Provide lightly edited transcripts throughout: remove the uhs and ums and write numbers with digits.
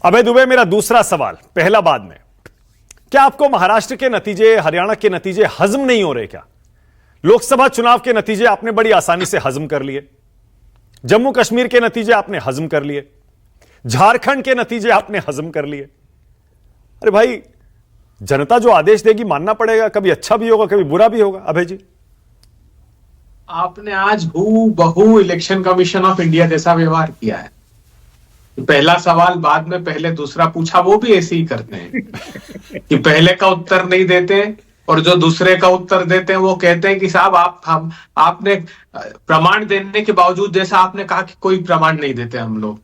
अभय दुबे, मेरा दूसरा सवाल, पहला बाद में। क्या आपको महाराष्ट्र के नतीजे, हरियाणा के नतीजे हजम नहीं हो रहे क्या? लोकसभा चुनाव के नतीजे आपने बड़ी आसानी से हजम कर लिए, जम्मू कश्मीर के नतीजे आपने हजम कर लिए, झारखंड के नतीजे आपने हजम कर लिए। अरे भाई, जनता जो आदेश देगी मानना पड़ेगा, कभी अच्छा भी होगा कभी बुरा भी होगा। अभय जी, आपने आज हूबहू इलेक्शन कमीशन ऑफ इंडिया जैसा व्यवहार किया है। पहला सवाल बाद में पहले दूसरा पूछा, वो भी ऐसे ही करते हैं कि पहले का उत्तर नहीं देते और जो दूसरे का उत्तर देते हैं वो कहते हैं कि साहब आपने प्रमाण देने के बावजूद, जैसा आपने कहा कि कोई प्रमाण नहीं देते हम लोग।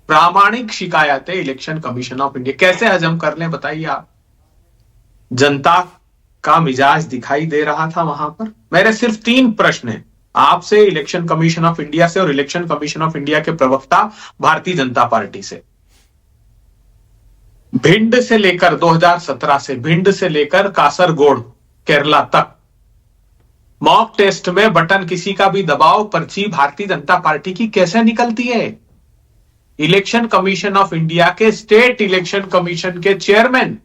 प्रामाणिक शिकायतें इलेक्शन कमीशन ऑफ इंडिया कैसे हजम कर लें, बताइए आप। जनता का मिजाज दिखाई दे रहा था वहां पर। मेरे सिर्फ 3 प्रश्न हैं आपसे, इलेक्शन कमीशन ऑफ इंडिया से और इलेक्शन कमीशन ऑफ इंडिया के प्रवक्ता भारतीय जनता पार्टी से। भिंड से लेकर 2017 से भिंड से लेकर कासरगोड केरला तक मॉक टेस्ट में बटन किसी का भी दबाव, पर्ची भारतीय जनता पार्टी की कैसे निकलती है? इलेक्शन कमीशन ऑफ इंडिया के स्टेट इलेक्शन कमीशन के चेयरमैन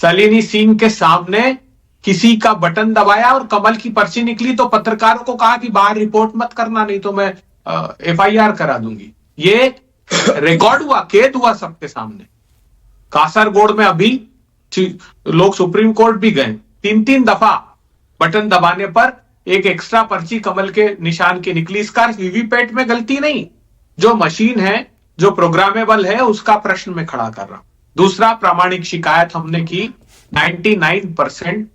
शालिनी सिंह के सामने किसी का बटन दबाया और कमल की पर्ची निकली तो पत्रकारों को कहा कि बाहर रिपोर्ट मत करना, नहीं तो मैं FIR करा दूंगी। ये रिकॉर्ड हुआ, कैद हुआ सबके सामने। कासरगोड में अभी लोग सुप्रीम कोर्ट भी गए, 3-3 दफा बटन दबाने पर एक एक्स्ट्रा पर्ची कमल के निशान की निकली। इसका वीवीपैट में गलती नहीं, जो मशीन है, जो प्रोग्रामेबल है, उसका प्रश्न में खड़ा कर रहा हूं। दूसरा प्रामाणिक शिकायत हमने की 99%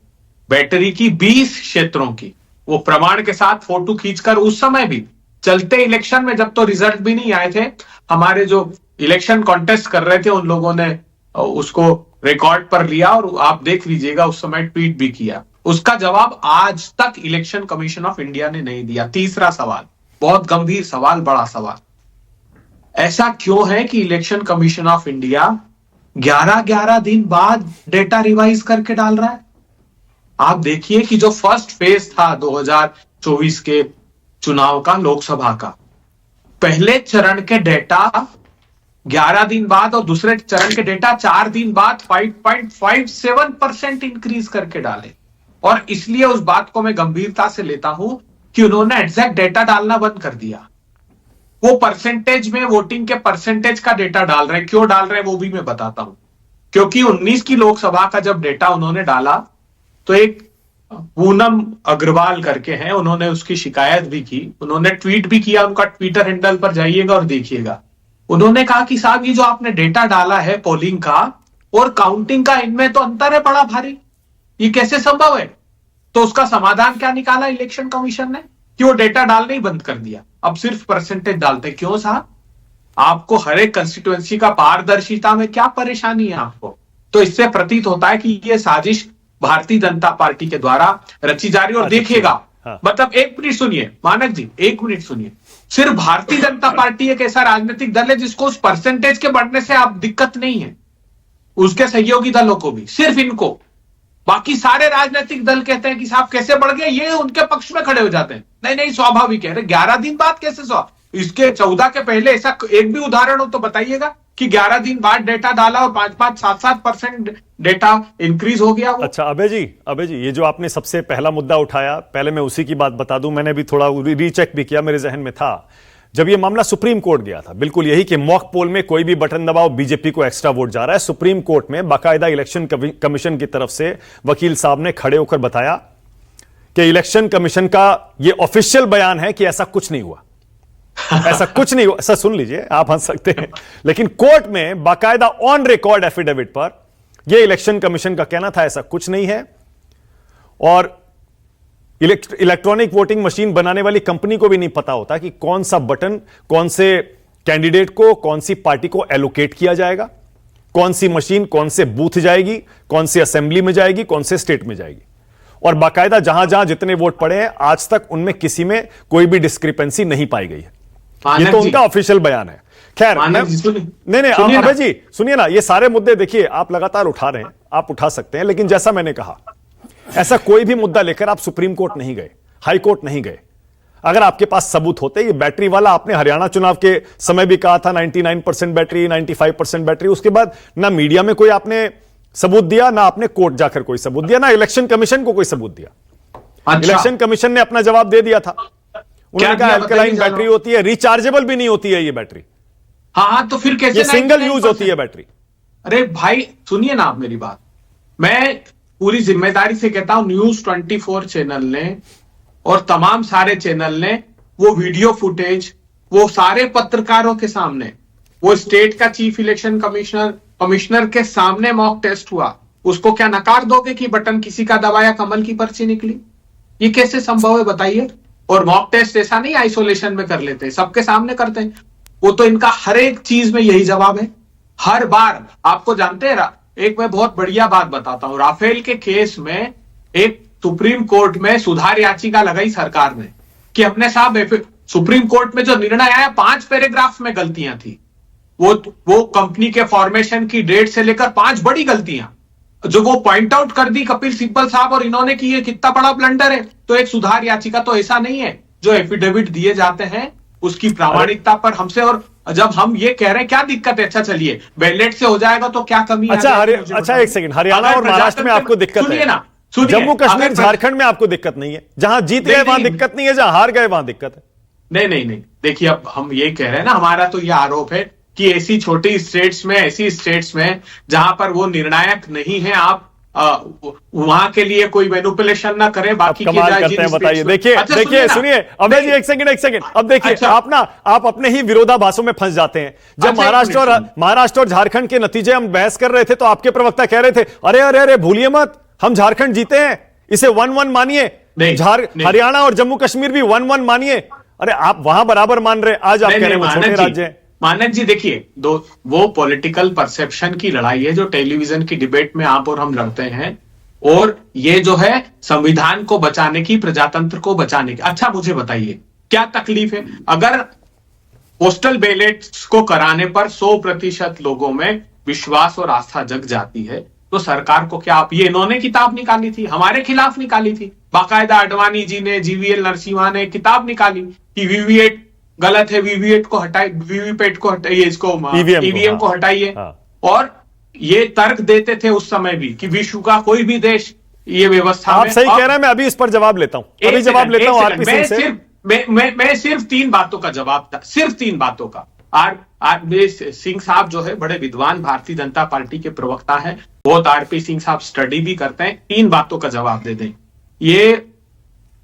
बैटरी की 20 क्षेत्रों की, वो प्रमाण के साथ फोटो खींचकर उस समय भी चलते इलेक्शन में, जब तो रिजल्ट भी नहीं आए थे, हमारे जो इलेक्शन कॉन्टेस्ट कर रहे थे उन लोगों ने उसको रिकॉर्ड पर लिया और आप देख लीजिएगा उस समय ट्वीट भी किया। उसका जवाब आज तक इलेक्शन कमीशन ऑफ इंडिया ने नहीं दिया। तीसरा सवाल, बहुत गंभीर सवाल, बड़ा सवाल, ऐसा क्यों है कि इलेक्शन कमीशन ऑफ इंडिया 11-11 दिन बाद डेटा रिवाइज करके डाल रहा है? आप देखिए कि जो फर्स्ट फेज था 2024 के चुनाव का, लोकसभा का, पहले चरण के डेटा 11 दिन बाद और दूसरे चरण के डेटा 4 दिन बाद 5.57% इंक्रीज करके डाले। और इसलिए उस बात को मैं गंभीरता से लेता हूं कि उन्होंने एग्जैक्ट डेटा डालना बंद कर दिया। वो परसेंटेज में, वोटिंग के परसेंटेज का डेटा डाल रहे हैं। क्यों डाल रहे हैं वो भी मैं बताता हूं। क्योंकि 19 की लोकसभा का जब डेटा उन्होंने डाला तो एक पूनम अग्रवाल करके हैं, उन्होंने उसकी शिकायत भी की, उन्होंने ट्वीट भी किया, उनका ट्विटर हैंडल पर जाइएगा और देखिएगा। उन्होंने कहा कि साहब ये जो आपने डेटा डाला है पोलिंग का और काउंटिंग का, इनमें तो अंतर है बड़ा भारी, ये कैसे संभव है? तो उसका समाधान क्या निकाला इलेक्शन कमीशन ने कि वो डेटा डालना ही बंद कर दिया, अब सिर्फ परसेंटेज डालते। क्यों साहब? आपको हर एक कंस्टिट्यूएंसी का पारदर्शिता में क्या परेशानी है आपको? तो इससे प्रतीत होता है कि ये साजिश भारतीय जनता पार्टी के द्वारा रची जा रही है। और देखिएगा, हाँ। मतलब 1 मिनट सुनिए मानक जी, 1 मिनट सुनिए। सिर्फ भारतीय जनता पार्टी एक ऐसा राजनीतिक दल है जिसको उस परसेंटेज के बढ़ने से आप दिक्कत नहीं है, उसके सहयोगी दलों को भी, सिर्फ इनको। बाकी सारे राजनीतिक दल कहते हैं कि साहब कैसे बढ़ गया, ये उनके पक्ष में खड़े हो जाते हैं, नहीं नहीं स्वाभाविक है। 11 दिन बाद कैसे इसके 14 के पहले ऐसा एक भी उदाहरण हो तो बताइएगा कि 11 दिन बाद डेटा डाला और 5-5, 7-7% डेटा इंक्रीज हो गया वो। अच्छा अभय जी, ये जो आपने सबसे पहला मुद्दा उठाया, पहले मैं उसी की बात बता दूं। मैंने भी थोड़ा रीचेक भी किया, मेरे जहन में था जब ये मामला सुप्रीम कोर्ट गया था, बिल्कुल यही कि मॉक पोल में कोई भी बटन दबाओ, बीजेपी को एक्स्ट्रा वोट जा रहा है। सुप्रीम कोर्ट में बाकायदा इलेक्शन कमीशन की तरफ से वकील साहब ने खड़े होकर बताया कि इलेक्शन कमीशन का यह ऑफिशियल बयान है कि ऐसा कुछ नहीं हुआ, ऐसा कुछ नहीं हुआ। ऐसा सुन लीजिए, आप हंस सकते हैं, लेकिन कोर्ट में बाकायदा ऑन रिकॉर्ड एफिडेविट पर यह इलेक्शन कमीशन का कहना था ऐसा कुछ नहीं है। और इलेक्ट्रॉनिक वोटिंग मशीन बनाने वाली कंपनी को भी नहीं पता होता कि कौन सा बटन कौन से कैंडिडेट को, कौन सी पार्टी को एलोकेट किया जाएगा, कौन सी मशीन कौन से बूथ जाएगी, कौन सी असेंबली में जाएगी, कौन से स्टेट में जाएगी। और बाकायदा जहां जहां जितने वोट पड़े हैं आज तक उनमें किसी में कोई भी डिस्क्रिपेंसी नहीं पाई गई है। ये तो उनका ऑफिशियल बयान है। खैर, नहीं अभय जी सुनिए ना, ये सारे मुद्दे देखिए आप लगातार उठा रहे हैं, आप उठा सकते हैं, लेकिन जैसा मैंने कहा ऐसा कोई भी मुद्दा लेकर आप सुप्रीम कोर्ट नहीं गए, हाई कोर्ट नहीं गए। अगर आपके पास सबूत होते, ये बैटरी वाला आपने हरियाणा चुनाव के समय भी कहा था 99% बैटरी, 95% बैटरी, उसके बाद ना मीडिया में कोई आपने सबूत दिया, ना आपने कोर्ट जाकर कोई सबूत दिया, ना इलेक्शन कमीशन को कोई सबूत दिया। अच्छा, इलेक्शन कमीशन ने अपना जवाब दे दिया था, उन्होंने कहा दिया अल्कलाइन बताइए बैटरी होती है, रिचार्जेबल भी नहीं होती है ये बैटरी, हाँ, तो फिर कैसे ये सिंगल यूज 99%? होती है बैटरी। अरे भाई सुनिए ना आप मेरी बात, मैं पूरी जिम्मेदारी से कहता हूं, न्यूज 24 चैनल ने और तमाम सारे चैनल ने वो वीडियो फुटेज, वो सारे पत्रकारों के सामने, वो स्टेट का चीफ इलेक्शन कमिश्नर के सामने मॉक टेस्ट हुआ, उसको क्या नकार दोगे कि बटन किसी का दबाया कमल की पर्ची निकली? ये कैसे संभव है बताइए? और मॉक टेस्ट ऐसा नहीं आइसोलेशन में कर लेते, सबके सामने करते हैं। वो तो इनका हर एक चीज में यही जवाब है, हर बार। आपको जानते हैं, एक मैं बहुत बढ़िया बात बताता हूं, राफेल के केस में एक सुप्रीम कोर्ट में सुधार याचिका लगाई सरकार ने कि हमने साहब, सुप्रीम कोर्ट में जो निर्णय आया 5 पैराग्राफ में गलतियां थी, वो कंपनी के फॉर्मेशन की डेट से लेकर 5 बड़ी गलतियां जो वो पॉइंट आउट कर दी कपिल सिब्बल साहब और इन्होंने कि ये कितना बड़ा ब्लंडर है। तो एक सुधार याचिका तो ऐसा नहीं है, जो एफिडेविट दिए जाते हैं उसकी प्रामाणिकता पर हमसे, और जब हम ये कह रहे हैं क्या दिक्कत है, अच्छा चलिए बैलेट से हो जाएगा तो क्या कमी अच्छा, अच्छा एक सेकंड, हरियाणा और महाराष्ट्र में आपको दिक्कत है, सुनिए ना, जम्मू कश्मीर झारखंड में आपको दिक्कत नहीं है, जहां जीत गए वहां दिक्कत नहीं है, जहां हार गए वहां दिक्कत है। नहीं, देखिए अब हम ये कह रहे हैं ना, हमारा तो ये आरोप है कि ऐसी छोटी स्टेट्स में, ऐसी स्टेट्स में जहां पर वो निर्णायक नहीं है, आप वहां के लिए कोई मैनिपुलेशन ना करें, बाकी कमाल करते हैं, बताइए। देखिए सुनिए अभय जी, एक सेकंड, अब देखिए अच्छा, आप अपने ही विरोधाभासों में फंस जाते हैं। जब अच्छा, महाराष्ट्र और झारखंड के नतीजे हम बहस कर रहे थे तो आपके प्रवक्ता कह रहे थे अरे अरे अरे भूलिए मत, हम झारखंड जीते हैं, इसे 1-1 मानिए, हरियाणा और जम्मू कश्मीर भी 1-1 मानिए। अरे आप वहां बराबर मान रहे, आज आप कह रहे हैं वो छोटे राज्य हैं। मानक जी देखिए, वो पॉलिटिकल परसेप्शन की लड़ाई है जो टेलीविजन की डिबेट में आप और हम लड़ते हैं, और ये जो है संविधान को बचाने की, प्रजातंत्र को बचाने की। अच्छा मुझे बताइए क्या तकलीफ है अगर पोस्टल बैलेट्स को कराने पर 100% लोगों में विश्वास और आस्था जग जाती है, तो सरकार को क्या, आप ये इन्होंने किताब निकाली थी, हमारे खिलाफ निकाली थी, बाकायदा आडवाणी जी ने, जीवीएल नरसिम्हा ने किताब निकाली कि वीवीएट गलत है, वीवीएट को हटाइए, वीवीपैट को हटाइए, इसको ईवीएम को हटाइए। और ये तर्क देते थे उस समय भी कि विश्व का कोई भी देश ये व्यवस्था आप सही कह रहे हैं, मैं अभी इस पर जवाब लेता हूं, अभी जवाब लेता हूं आरपी सिंह से। मैं सिर्फ 3 बातों का जवाब था, सिर्फ 3 बातों का। आरपी सिंह साहब जो है बड़े विद्वान भारतीय जनता पार्टी के प्रवक्ता हैं, बहुत आरपी सिंह साहब स्टडी भी करते हैं, 3 बातों का जवाब दे दें। ये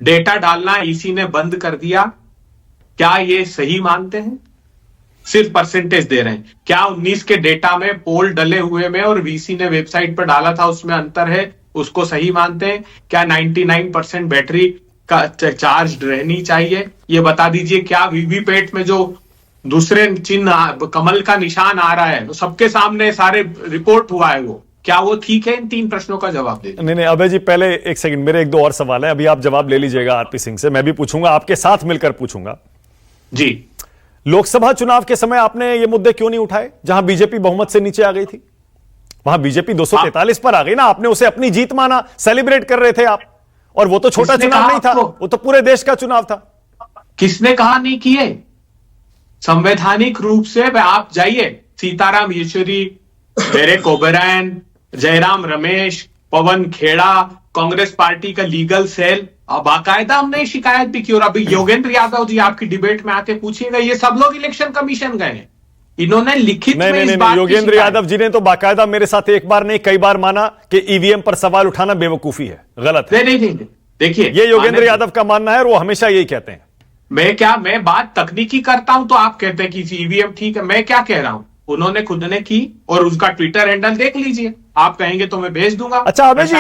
डेटा डालना ईसी ने बंद कर दिया, क्या ये सही मानते हैं? सिर्फ परसेंटेज दे रहे हैं, क्या 19 के डेटा में पोल डले हुए में और वीसी ने वेबसाइट पर डाला था उसमें अंतर है, उसको सही मानते हैं? क्या 99% बैटरी का चार्ज रहनी चाहिए, ये बता दीजिए। क्या वीवीपैट में जो दूसरे चिन्ह कमल का निशान आ रहा है, तो सबके सामने सारे रिपोर्ट हुआ है, वो क्या वो ठीक है? इन 3 प्रश्नों का जवाब दे। नहीं अभय जी, पहले एक सेकंड, मेरे 1-2 और सवाल है, अभी आप जवाब ले लीजिएगा आरपी सिंह से, मैं भी पूछूंगा, आपके साथ मिलकर पूछूंगा जी। लोकसभा चुनाव के समय आपने ये मुद्दे क्यों नहीं उठाए, जहां बीजेपी बहुमत से नीचे आ गई थी? वहां बीजेपी 243 पर आ गई ना, आपने उसे अपनी जीत माना, सेलिब्रेट कर रहे थे आप, और वो तो छोटा चुनाव नहीं था, वो तो पूरे देश का चुनाव था। किसने कहा नहीं किए? संवैधानिक रूप से आप जाइए, सीताराम येचुरी, डेरेक ओबेरॉय, जयराम रमेश, पवन खेड़ा, कांग्रेस पार्टी का लीगल सेल, बाकायदा हमने शिकायत भी की। और अभी योगेंद्र यादव जी आपकी डिबेट में आके पूछिएगा, ये सब लोग इलेक्शन कमीशन गए हैं, इन्होंने लिखित में इस बात की योगेंद्र यादव जी ने तो बाकायदा मेरे साथ एक बार नहीं कई बार माना कि ईवीएम पर सवाल उठाना बेवकूफी है, गलत है। नहीं देखिए, ये योगेंद्र यादव का मानना है और वो हमेशा यही कहते हैं। मैं बात तकनीकी करता हूं तो आप कहते हैं कि ईवीएम ठीक है, मैं क्या कह रहा हूं, उन्होंने खुद ने की, और उसका ट्विटर हैंडल देख लीजिए, आप कहेंगे तो मैं भेज दूंगा। अच्छा अभय जी,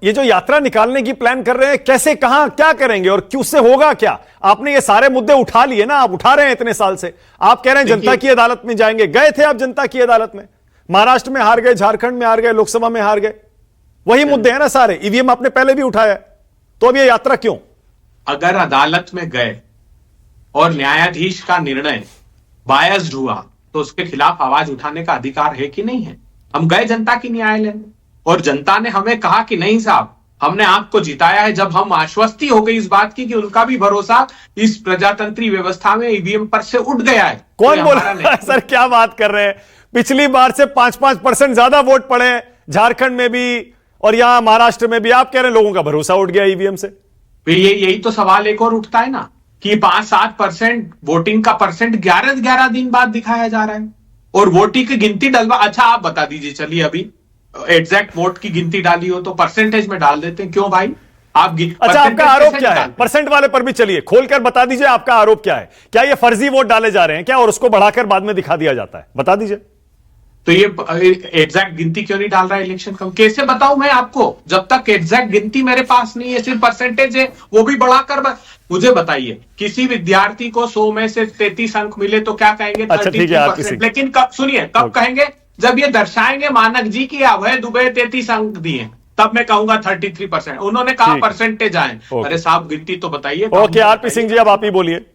ये जो यात्रा निकालने की प्लान कर रहे हैं, कैसे, कहां, क्या करेंगे और उससे होगा क्या? आपने ये सारे मुद्दे उठा लिए ना, आप उठा रहे हैं इतने साल से, आप कह रहे हैं जनता की अदालत में जाएंगे, गए थे आप जनता की अदालत में, महाराष्ट्र में हार गए, झारखंड में हार गए, लोकसभा में हार गए, वही मुद्दे हैं ना सारे, ईवीएम आपने पहले भी उठाया, तो अब ये यात्रा क्यों? अगर अदालत में गए और न्यायाधीश का निर्णय बायस्ड हुआ तो उसके खिलाफ आवाज उठाने का अधिकार है कि नहीं है? हम गए जनता की न्यायालय में और जनता ने हमें कहा कि नहीं साहब, हमने आपको जिताया है जब हम आश्वस्ति हो गई इस बात की कि उनका भी भरोसा इस प्रजातंत्री व्यवस्था में ईवीएम पर से उठ गया है। कौन तो बोला हमारा नहीं। सर, क्या बात कर रहे हैं? पिछली बार से 5-5% ज्यादा वोट पड़े हैं झारखंड में भी और यहां महाराष्ट्र में भी। आप कह रहे हैं लोगों का भरोसा उठ गया ईवीएम से। फिर यही तो सवाल एक और उठता है ना कि 5-7% वोटिंग का परसेंट 11-11 दिन बाद दिखाया जा रहा है और वोटिंग की गिनती डलवा। अच्छा आप बता दीजिए, चलिए अभी एग्जैक्ट वोट की गिनती डाली हो तो परसेंटेज में डाल देते हैं, क्यों भाई? आप अच्छा, आपका आरोप क्या है? परसेंट वाले पर भी चलिए खोलकर बता दीजिए, आपका आरोप क्या है? क्या ये फर्जी वोट डाले जा रहे हैं क्या, और उसको बढ़ाकर बाद में दिखा दिया जाता है? बता दीजिए। तो ये एग्जैक्ट गिनती क्यों नहीं डाल रहा है इलेक्शन कम? कैसे बताऊं मैं आपको जब तक एग्जैक्ट गिनती मेरे पास नहीं है, सिर्फ परसेंटेज है वो भी बढ़ाकर मुझे बताइए किसी विद्यार्थी को 100 में से 33 अंक मिले तो क्या कहेंगे? अच्छा, ठीक है, आपकी 33%। लेकिन कब, सुनिए, कब कहेंगे? जब ये दर्शाएंगे मानक जी की अभय दुबे 33 अंक दिए, तब मैं कहूंगा 33%। उन्होंने कहा परसेंटेज आए। अरे साहब गिनती तो बताइए। ओके, आरपी सिंह जी अब आप ही बोलिए।